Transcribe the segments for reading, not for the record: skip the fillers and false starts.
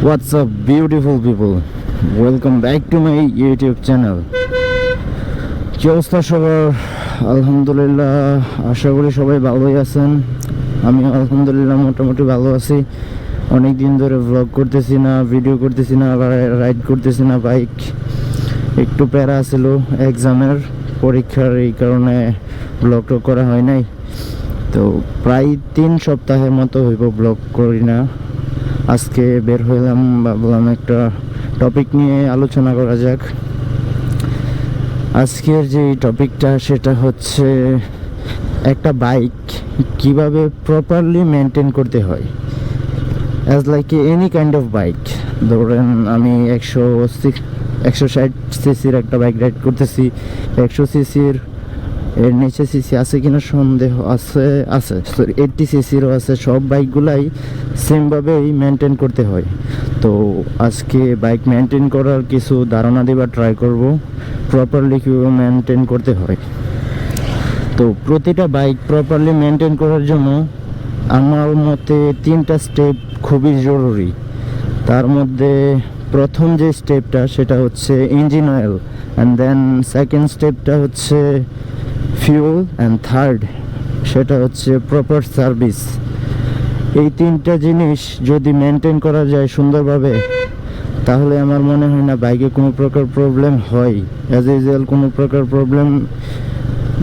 What's up, beautiful people? Welcome back to my YouTube channel. কি অবস্থা সবার? আলহামদুলিল্লাহ, আশা করি সবাই ভালোই আছেন। আমি আলহামদুলিল্লাহ মোটামুটি ভালো আছি। অনেক দিন ধরে ব্লগ করতেছি না, ভিডিও করতেছি না, রাইড করতেছি না বাইক। একটু প্যারা ছিল এক্সামের, পরীক্ষার, এই কারণে ব্লগটা করা হয় নাই। তো প্রায় 3 সপ্তাহের মতো হইব ব্লগ করি না। আজকে বের হইলাম, ভাবলাম একটা টপিক নিয়ে আলোচনা করা যাক। আজকের যে টপিকটা সেটা হচ্ছে একটা বাইক কিভাবে প্রপারলি মেনটেন করতে হয়, as like any kind of bike. ধরেন আমি 160 সিসির একটা বাইক রাইড করতেছি, 100 সিসির এর নিচে সিসি আছে কিনা সন্দেহ আছে, 80 সিসিরও আছে। সব বাইকগুলাই সেমভাবেই মেনটেন করতে হয়। তো আজকে বাইক মেনটেন করার কিছু ধারণা দেবার ট্রাই করব, প্রপারলি কীভাবে মেনটেন করতে হয়। তো প্রতিটা বাইক প্রপারলি মেনটেন করার জন্য আমার মতে 3টা স্টেপ খুবই জরুরি। তার মধ্যে প্রথম যে স্টেপটা সেটা হচ্ছে engine oil, and then second স্টেপটা হচ্ছে ফিউল, অ্যান্ড থার্ড সেটা হচ্ছে প্রপার সার্ভিস। এই 3টা জিনিস যদি মেনটেন করা যায় সুন্দরভাবে, তাহলে আমার মনে হয় না বাইকে কোনো প্রকার প্রবলেম হয়। অ্যাজ ইউজুয়াল কোনো প্রকার প্রবলেম,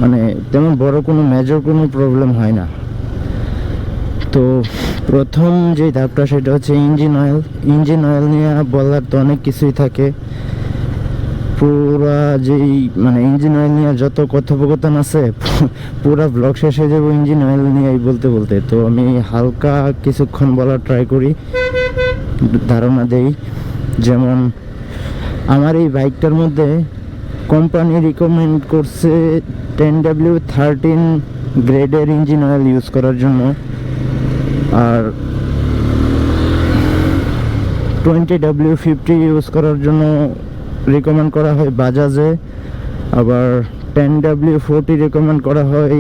মানে তেমন বড় কোনো মেজর কোনো প্রবলেম হয় না। তো প্রথম যে ধাপটা সেটা হচ্ছে ইঞ্জিন অয়েল। ইঞ্জিন অয়েল নিয়ে বলার তো অনেক কিছুই থাকে। পুরা যেই ইঞ্জিন অয়েল নিয়ে যত কথোপকথন আছে, পুরা ব্লগ শেষ হয়ে যাবো ইঞ্জিন অয়েল নিয়েই বলতে বলতে। তো আমি হালকা কিছুক্ষণ বলার ট্রাই করি, ধারণা দেই। যেমন আমার এই বাইকটার মধ্যে কোম্পানি রিকমেন্ড করছে 10W13 গ্রেডের ইঞ্জিন অয়েল ইউজ করার জন্য, আর 20W50 ইউজ করার জন্য রিকমেন্ড করা হয় বাজাজে। আবার 10W40 রিকমেন্ড করা হয়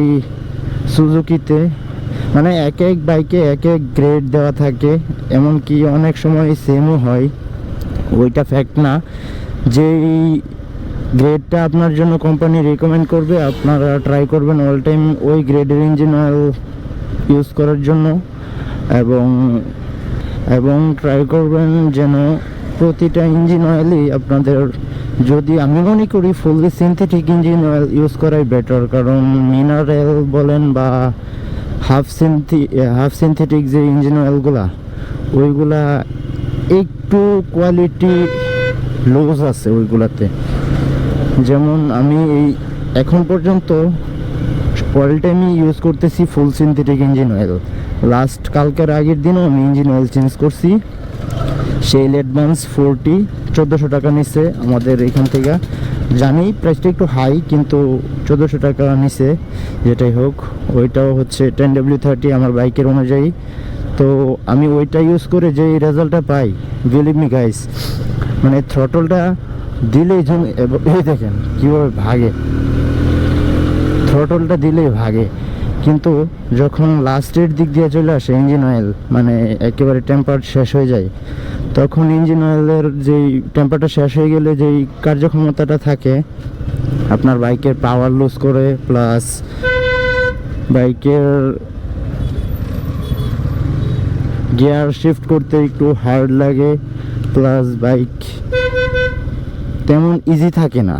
সুজুকিতে। মানে এক এক বাইকে এক এক গ্রেড দেওয়া থাকে, এমনকি অনেক সময় সেমও হয়। ওইটা ফ্যাক্ট না, যেই গ্রেডটা আপনার জন্য কোম্পানি রিকমেন্ড করবে আপনারা ট্রাই করবেন অল টাইম ওই গ্রেডের ইঞ্জিন অয়েল ইউজ করার জন্য, এবং ট্রাই করবেন যেন প্রতিটা ইঞ্জিন অয়েলই আপনাদের, যদি আমি মনে করি fully synthetic engine oil use করাই বেটার। কারণ মিনারেল বলেন বা হাফ সিনথেটিক যে ইঞ্জিন অয়েলগুলা, ওইগুলা একটু কোয়ালিটি লুজ আছে ওইগুলাতে। যেমন আমি এই এখন পর্যন্ত অল টাইমই ইউজ করতেছি ফুল সিনথেটিক ইঞ্জিন অয়েল। লাস্ট কালকের আগের দিনও আমি ইঞ্জিন অয়েল চেঞ্জ করছি। সেই অ্যাডভান্স 1400 টাকা নিচ্ছে আমাদের এখান থেকে। জানি প্রাইসটা একটু হাই, কিন্তু 1400 টাকা নিছে। যেটাই হোক, ওইটাও হচ্ছে 10W30 আমার বাইকের অনুযায়ী। তো আমি ওইটা ইউজ করে যে রেজাল্টটা পাই, বিলিভ মি গাইস, মানে থ্রটলটা দিলেই এই দেখেন কীভাবে ভাগে, থ্রটলটা দিলেই ভাগে। কিন্তু যখন লাস্টের দিক দিয়ে চলে আসে ইঞ্জিন অয়েল, মানে একেবারে টেম্পার শেষ হয়ে যায়, তখন ইঞ্জিন অয়েলের যেই টেম্পারটা শেষ হয়ে গেলে যেই কার্যক্ষমতাটা থাকে, আপনার বাইকের পাওয়ার লুজ করে, প্লাস বাইকের গিয়ার শিফট করতে একটু হার্ড লাগে, প্লাস বাইক তেমন ইজি থাকে না,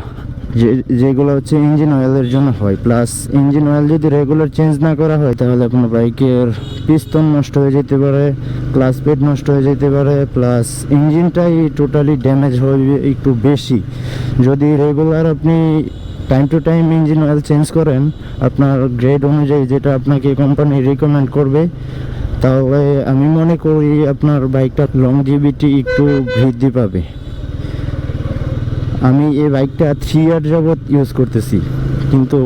যেগুলো হচ্ছে ইঞ্জিন অয়েলের জন্য হয়। প্লাস ইঞ্জিন অয়েল যদি রেগুলার চেঞ্জ না করা হয়, তাহলে আপনার বাইকের পিস্তন নষ্ট হয়ে যেতে পারে, ক্লাচ প্লেট নষ্ট হয়ে যেতে পারে, প্লাস ইঞ্জিনটাই টোটালি ড্যামেজ হবে একটু বেশি। যদি রেগুলার আপনি time to time engine oil change করেন আপনার গ্রেড অনুযায়ী, যেটা আপনাকে কোম্পানি রিকমেন্ড করবে, তাহলে আমি মনে করি আপনার বাইকটা লংজিভিটি একটু বৃদ্ধি পাবে। আমি এই বাইকটা 3 ইয়ার যাবৎ ইউজ করতেছি, কিন্তু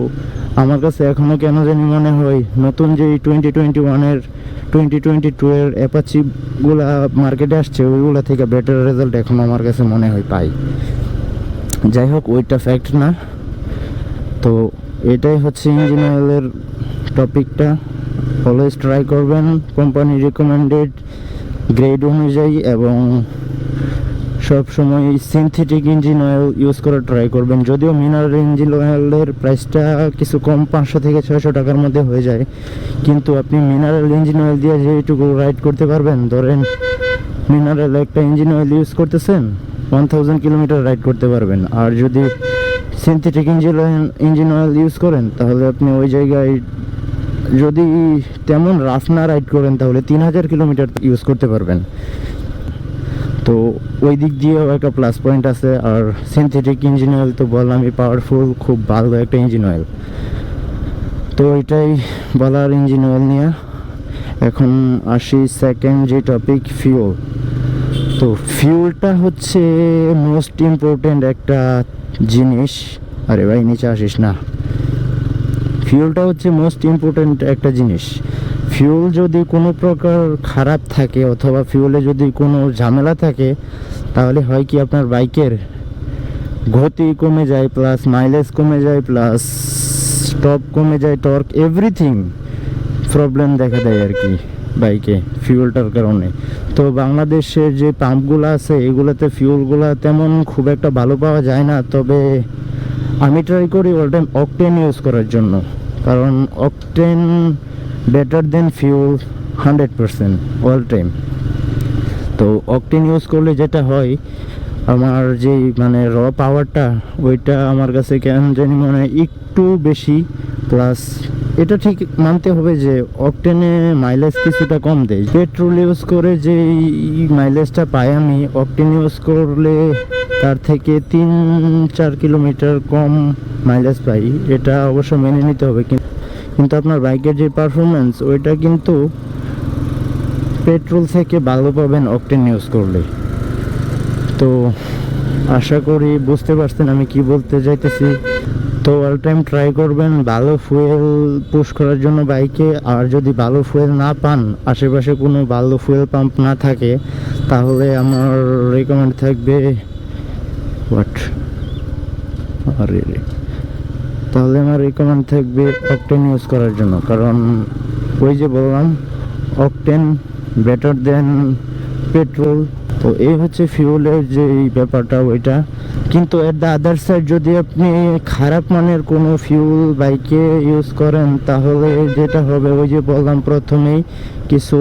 আমার কাছে এখনও কেন জানি মনে হয় নতুন যে 2022 অ্যাপাচিগুলা মার্কেটে আসছে, ওইগুলা থেকে বেটার রেজাল্ট এখন আমার কাছে মনে হয় পাই। যাই হোক, ওইটা ফ্যাক্ট না। তো এটাই হচ্ছে ইঞ্জিন অয়েলের টপিকটা। অলওয়েজ ট্রাই করবেন কোম্পানি রিকমেন্ডেড গ্রেড অনুযায়ী, এবং সব সময় সিনথেটিক ইঞ্জিন অয়েল ইউজ করে ট্রাই করবেন। যদিও মিনারেল ইঞ্জিন অয়েলের প্রাইসটা কিছু কম, 500 থেকে 600 টাকার মধ্যে হয়ে যায়, কিন্তু আপনি মিনারেল ইঞ্জিন অয়েল দিয়ে যেটুকু রাইড করতে পারবেন, ধরেন মিনারেল একটা ইঞ্জিন অয়েল ইউজ করতেছেন, 1000 কিলোমিটার রাইড করতে পারবেন। আর যদি সিনথেটিক ইঞ্জিন অয়েল ইউজ করেন, তাহলে আপনি ওই জায়গায় যদি তেমন রাফ না রাইড করেন, তাহলে 3000 কিলোমিটার ইউজ করতে পারবেন। তো ওই দিক দিয়েও একটা প্লাস পয়েন্ট আছে। আর সিনথেটিক ইঞ্জিন অয়েল তো বললামই, পাওয়ারফুল, খুব ভালো একটা ইঞ্জিন অয়েল। তো এটাই বলার ইঞ্জিন অয়েল নিয়ে। এখন আসি সেকেন্ড যে টপিক, ফিউল। তো ফিউলটা হচ্ছে মোস্ট ইম্পর্টেন্ট একটা জিনিস। আরে ভাই নিচে আসিস না। ফিউলটা হচ্ছে মোস্ট ইম্পর্টেন্ট একটা জিনিস। ফিউল যদি কোনো প্রকার খারাপ থাকে, অথবা ফিউলে যদি কোনো ঝামেলা থাকে, তাহলে হয় কি, আপনার বাইকের গতি কমে যায়, প্লাস মাইলেজ কমে যায়, প্লাস স্টপ কমে যায়, টর্ক, এভরিথিং প্রবলেম দেখা দেয় আর কি বাইকে ফিউলটার কারণে। তো বাংলাদেশের যে পাম্পগুলো আছে, এগুলোতে ফিউলগুলো তেমন খুব একটা ভালো পাওয়া যায় না। তবে আমি ট্রাই করি অল টাইম অকটেন ইউজ করার জন্য, কারণ অকটেন বেটার দেন ফিউল 100% অল টাইম। তো অকটেন ইউজ করলে যেটা হয়, আমার যেই মানে র পাওয়ারটা, ওইটা আমার কাছে কেন জানি মনে হয় একটু বেশি। প্লাস এটা ঠিক মানতে হবে যে অকটেনে মাইলেজ কিছুটা কম দেয়। পেট্রোল ইউজ করে যে মাইলেজটা পাই আমি, অকটেন ইউজ করলে তার থেকে 3-4 কিলোমিটার কম মাইলেজ পাই। এটা অবশ্য মেনে নিতে হবে, কিন্তু আপনার বাইকের যে পারফরমেন্স, ওইটা কিন্তু পেট্রোল থেকে ভালো পাবেন অকটেন ইউজ করলে। তো আশা করি বুঝতে পারছেন আমি কি বলতে চাইতেছি। তো অল টাইম ট্রাই করবেন ভালো ফুয়েল পুশ করার জন্য বাইকে। আর যদি ভালো ফুয়েল না পান, আশেপাশে কোনো ভালো ফুয়েল পাম্প না থাকে, তাহলে আমার রেকমেন্ড থাকবে অকটেন ইউজ করার জন্য। কারণ ওই যে বললাম, অকটেন বেটার দেন পেট্রোল। তো এই হচ্ছে ফিউলের যে ব্যাপারটা ওইটা। কিন্তু এট দ্য আদার সাইড, যদি আপনি খারাপ মানের কোনো ফিউল বাইকে ইউজ করেন, তাহলে যেটা হবে, ওই যে বললাম প্রথমেই, কিছু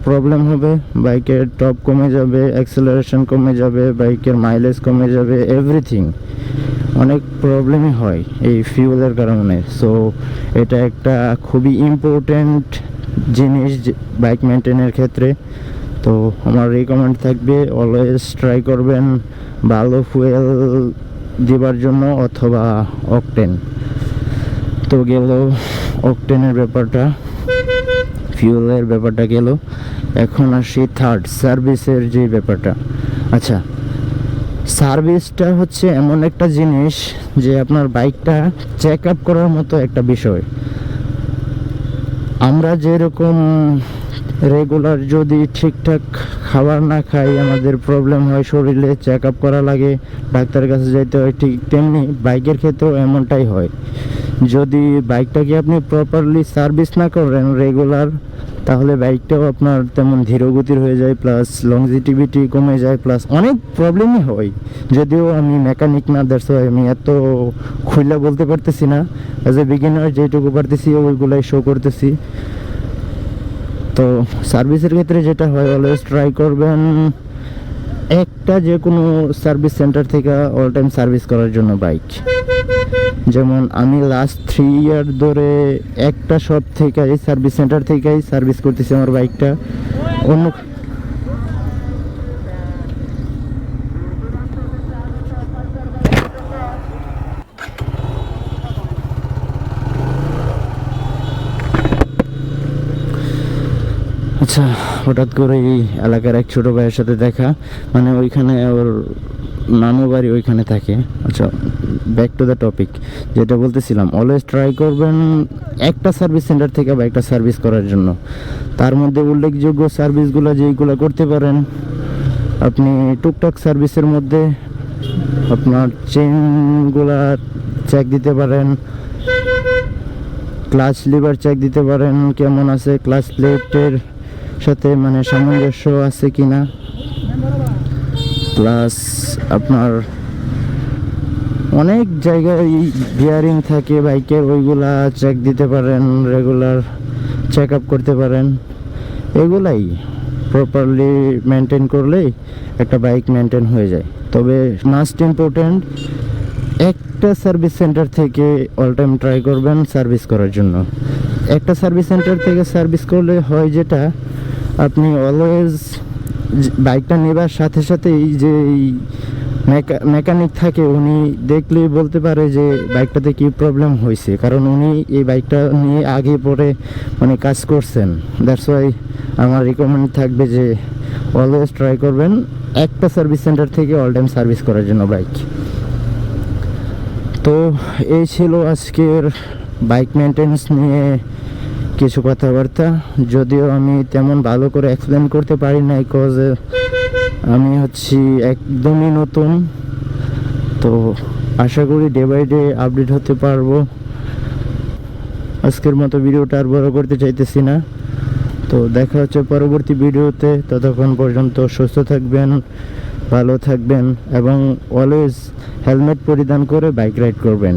প্রবলেম হবে। বাইকের টপ কমে যাবে, অ্যাক্সেলারেশন কমে যাবে, বাইকের মাইলেজ কমে যাবে, এভরিথিং অনেক প্রবলেমই হয় এই ফিউলের কারণে। সো এটা একটা খুবই ইম্পর্ট্যান্ট জিনিস বাইক মেনটেনের ক্ষেত্রে। তো আমার রিকমেন্ড থাকবে, অলওয়েজ ট্রাই করবেন ভালো ফুয়েল দেবার জন্য, অথবা অকটেন। তো গেল অকটেনের ব্যাপারটা, ফিউলের ব্যাপারটা গেল। এখন আসি থার্ড, সার্ভিসের যে ব্যাপারটা। আচ্ছা, সার্ভিসটা হচ্ছে এমন একটা জিনিস যে আপনার বাইকটা চেক আপ করার মতো একটা বিষয়। আমরা যেরকম রেগুলার যদি ঠিকঠাক খাবার না খাই, আমাদের প্রবলেম হয় শরীরে, চেক আপ করা লাগে, ডাক্তারের কাছে যাইতে হয়, ঠিক তেমনি বাইকের ক্ষেত্রেও এমনটাই হয়। যদি বাইকটাকে আপনি প্রপারলি সার্ভিস না করেন রেগুলার, তাহলে বাইকটাও আপনার তেমন ধীরগতির হয়ে যায়, প্লাস লংজিটিভিটি কমে যায়, প্লাস অনেক প্রবলেমই হয়। যদিও আমি মেকানিক না, দ্যাটস ওয়াই আমি এত খুইলা বলতে পারতেছি না। অ্যাজ এ বিগিনার যেটুকু পারতেছি ওইগুলাই শো করতেছি। তো সার্ভিসের ক্ষেত্রে যেটা হয়, অলওয়েজ ট্রাই করবেন একটা যে কোনো সার্ভিস সেন্টার থেকে অল টাইম সার্ভিস করার জন্য বাইক। যেমন আমি লাস্ট 3 ইয়ার ধরে একটা শপ থেকে, সার্ভিস সেন্টার থেকেই সার্ভিস করতেছি আমার বাইকটা। অন্য আচ্ছা, হঠাৎ করে এই এলাকার এক ছোটো ভাইয়ের সাথে দেখা, মানে ওইখানে ওর নানু বাড়ি ওইখানে থাকে। আচ্ছা, ব্যাক টু দ্য টপিক, যেটা বলতেছিলাম, অলওয়েজ ট্রাই করবেন একটা সার্ভিস সেন্টার থেকে বাইকটা সার্ভিস করার জন্য। তার মধ্যে উল্লেখযোগ্য সার্ভিসগুলো যেইগুলো করতে পারেন আপনি, টুকটাক সার্ভিসের মধ্যে আপনার চেনগুলা চেক দিতে পারেন, ক্লাচ লিভার চেক দিতে পারেন কেমন আছে, ক্লাচ প্লেটের সাথে মানে সামঞ্জস্য আছে কিনা, প্লাস আপনার অনেক জায়গায় বিয়ারিং থাকে বাইকের, ওইগুলা চেক দিতে পারেন, রেগুলার চেক আপ করতে পারেন। এগুলাই প্রপারলি মেনটেন করলেই একটা বাইক মেনটেন হয়ে যায়। তবে মাস্ট ইম্পর্ট্যান্ট, একটা সার্ভিস সেন্টার থেকে অল টাইম ট্রাই করবেন সার্ভিস করার জন্য। একটা সার্ভিস সেন্টার থেকে সার্ভিস করলে হয় যেটা, আপনি অলওয়েজ বাইকটা নেবার সাথে সাথেই যে মেকানিক থাকে উনি দেখলেই বলতে পারে যে বাইকটাতে কি প্রবলেম হয়েছে, কারণ উনি এই বাইকটা নিয়ে আগে পরে মানে কাজ করছেন। দ্যাটস ওয়াই আমার রিকমেন্ড থাকবে যে অলওয়েজ ট্রাই করবেন একটা সার্ভিস সেন্টার থেকে অল টাইম সার্ভিস করার জন্য বাইক। তো এই ছিল আজকের বাইক মেনটেন্স নিয়ে কিছু কথাবার্তা। যদিও আমি তেমন ভালো করে এক্সপ্লেন করতে পারি না, বিকজ আমি হচ্ছি একদমই নতুন। তো আশা করি ডে বাই ডে আপডেট হতে পারবো। আজকের মতো ভিডিওটা আর বড় করতে চাইতেছি না। তো দেখা হচ্ছে পরবর্তী ভিডিওতে। ততক্ষণ পর্যন্ত সুস্থ থাকবেন, ভালো থাকবেন এবং অলওয়েজ হেলমেট পরিধান করে বাইক রাইড করবেন।